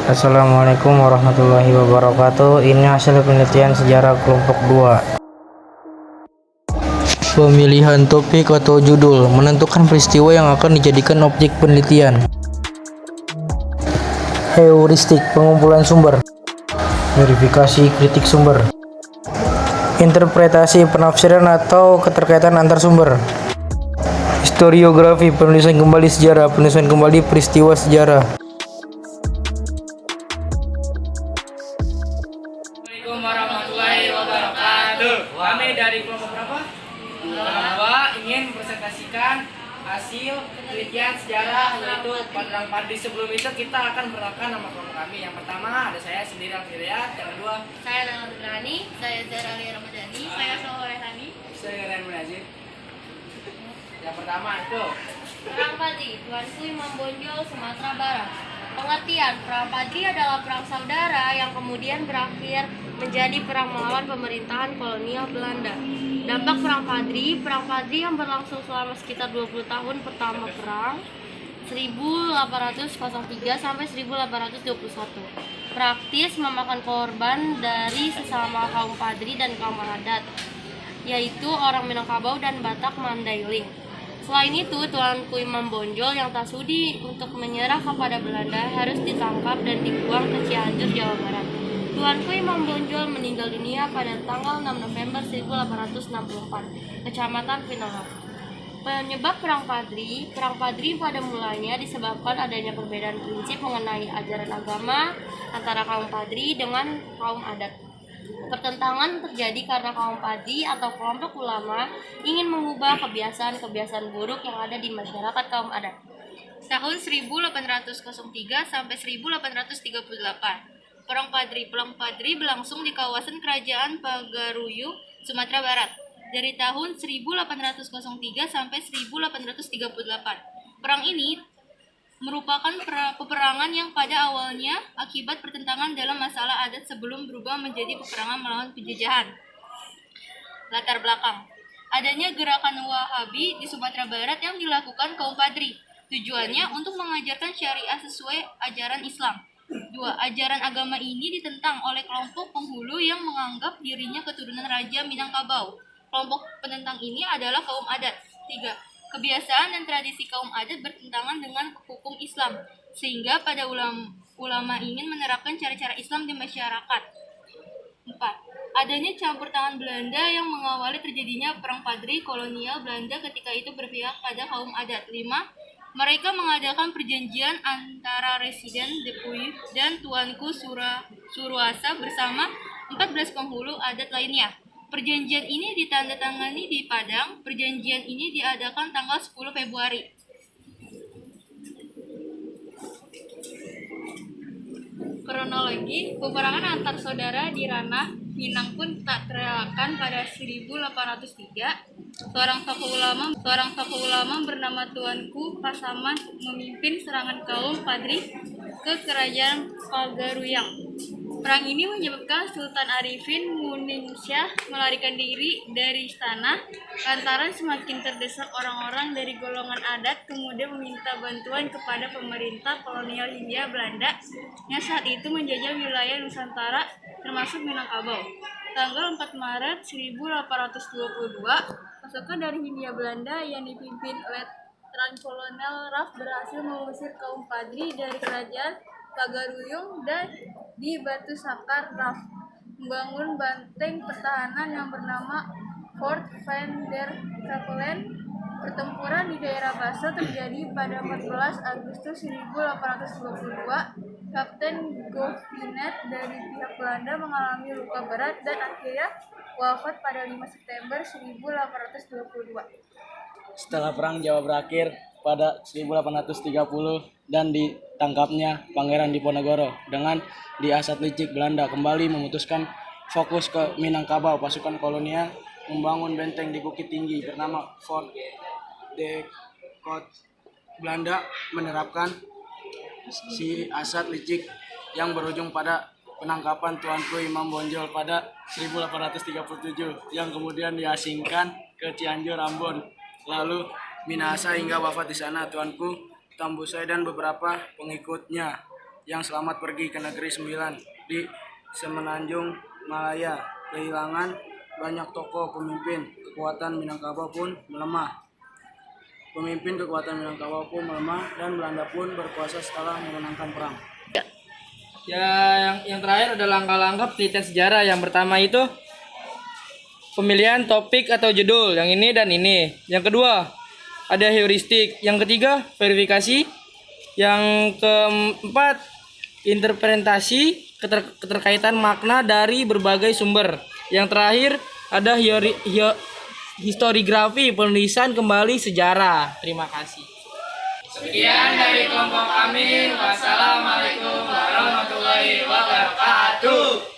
Assalamualaikum warahmatullahi wabarakatuh. Ini hasil penelitian sejarah kelompok 2. Pemilihan topik atau judul menentukan peristiwa yang akan dijadikan objek penelitian. Heuristik pengumpulan sumber. Verifikasi kritik sumber. Interpretasi penafsiran atau keterkaitan antar sumber. Historiografi penulisan kembali sejarah, penulisan kembali peristiwa sejarah. Assalamualaikum warahmatullahi wabarakatuh. Kami dari kelompok berapa? Dua ingin mempresentasikan hasil penelitian sejarah, yaitu Padang Padi. Sebelum itu kita akan perkenalkan nama kelompok kami. Yang pertama ada saya sendiri Alfiria, yang kedua Saya Nana Berani, saya Zara Ali Ramadhani, saya Soho Rehani. saya Ren Munazir. Yang pertama itu Perang Padri, Tuanku Imam Bonjol, Sumatera Barat. Pengertian, Perang Padri adalah perang saudara yang kemudian berakhir menjadi perang melawan pemerintahan kolonial Belanda. Dampak Perang Padri yang berlangsung selama sekitar 20 tahun pertama perang 1803 sampai 1821. Praktis memakan korban dari sesama kaum Padri dan kaum adat, yaitu orang Minangkabau dan Batak Mandailing. Selain itu, Tuanku Imam Bonjol yang tak sudi untuk menyerah kepada Belanda harus ditangkap dan dibuang ke Cianjur, Jawa Barat. Tuanku Imam Bonjol meninggal dunia pada tanggal 6 November 1864, Kecamatan Pinangak. Penyebab Perang Padri pada mulanya disebabkan adanya perbedaan prinsip mengenai ajaran agama antara kaum Padri dengan kaum adat. Pertentangan terjadi karena kaum Padri atau kelompok ulama ingin mengubah kebiasaan-kebiasaan buruk yang ada di masyarakat kaum adat. Tahun 1803 sampai 1838. Perang Padri berlangsung di kawasan Kerajaan Pagaruyung, Sumatera Barat, dari tahun 1803 sampai 1838. Perang ini merupakan peperangan yang pada awalnya akibat pertentangan dalam masalah adat sebelum berubah menjadi peperangan melawan penjajahan. Latar belakang: adanya gerakan Wahabi di Sumatera Barat yang dilakukan kaum Padri. Tujuannya untuk mengajarkan syariah sesuai ajaran Islam. 2. Ajaran agama ini ditentang oleh kelompok penghulu yang menganggap dirinya keturunan Raja Minangkabau. Kelompok penentang ini adalah kaum adat. 3. Kebiasaan dan tradisi kaum adat bertentangan dengan hukum Islam, sehingga pada ulama ingin menerapkan cara-cara Islam di masyarakat. 4. Adanya campur tangan Belanda yang mengawali terjadinya Perang Padri kolonial Belanda ketika itu berpihak pada kaum adat. 5. Mereka mengadakan perjanjian antara Residen Depuy dan Tuanku Suruasa bersama 14 penghulu adat lainnya. Perjanjian ini ditandatangani di Padang. Perjanjian ini diadakan tanggal 10 Februari. Kronologi, peperangan antar saudara di ranah Minang pun tak terelakkan pada 1803. Seorang tokoh ulama bernama Tuanku Pasaman memimpin serangan kaum Padri ke kerajaan Pagaruyung. Perang ini menyebabkan Sultan Arifin Muningsyah melarikan diri dari istana lantaran semakin terdesak orang-orang dari golongan adat, kemudian meminta bantuan kepada pemerintah kolonial Hindia Belanda yang saat itu menjajah wilayah Nusantara termasuk Minangkabau. Tanggal 4 Maret 1822, pasukan dari Hindia Belanda yang dipimpin Letnan Kolonel Raff berhasil mengusir kaum Padri dari kerajaan Pagaruyung dan di Batu Sakar. Raff membangun benteng pertahanan yang bernama Fort van der Capellen. Pertempuran di daerah Baso terjadi pada 14 Agustus 1822. Kapten Govinet dari pihak Belanda mengalami luka berat dan akhirnya wafat pada 5 September 1822. Setelah Perang Jawa berakhir pada 1830 dan ditangkapnya Pangeran Diponegoro dengan diasat licik Belanda kembali memutuskan fokus ke Minangkabau. Pasukan kolonial membangun benteng di bukit tinggi bernama Fort de Cote. Belanda menerapkan si asat licik yang berujung pada penangkapan Tuanku Imam Bonjol pada 1837 yang kemudian diasingkan ke Cianjur, Ambon, lalu Minahasa hingga wafat di sana Tuanku Tambusai dan beberapa pengikutnya. yang selamat pergi ke negeri sembilan di Semenanjung Malaya kehilangan banyak tokoh pemimpin. Kekuatan Minangkabau pun melemah. Dan Belanda pun berkuasa setelah memenangkan perang. Ya, yang terakhir ada langkah-langkah penelitian sejarah. Yang pertama itu pemilihan topik atau judul, yang ini dan ini. Yang kedua, ada heuristik. Yang ketiga, verifikasi. Yang keempat, interpretasi keterkaitan makna dari berbagai sumber. Yang terakhir, ada historiografi, penulisan kembali sejarah. Terima kasih. Sekian dari kelompok kami. Wassalamualaikum warahmatullahi wabarakatuh.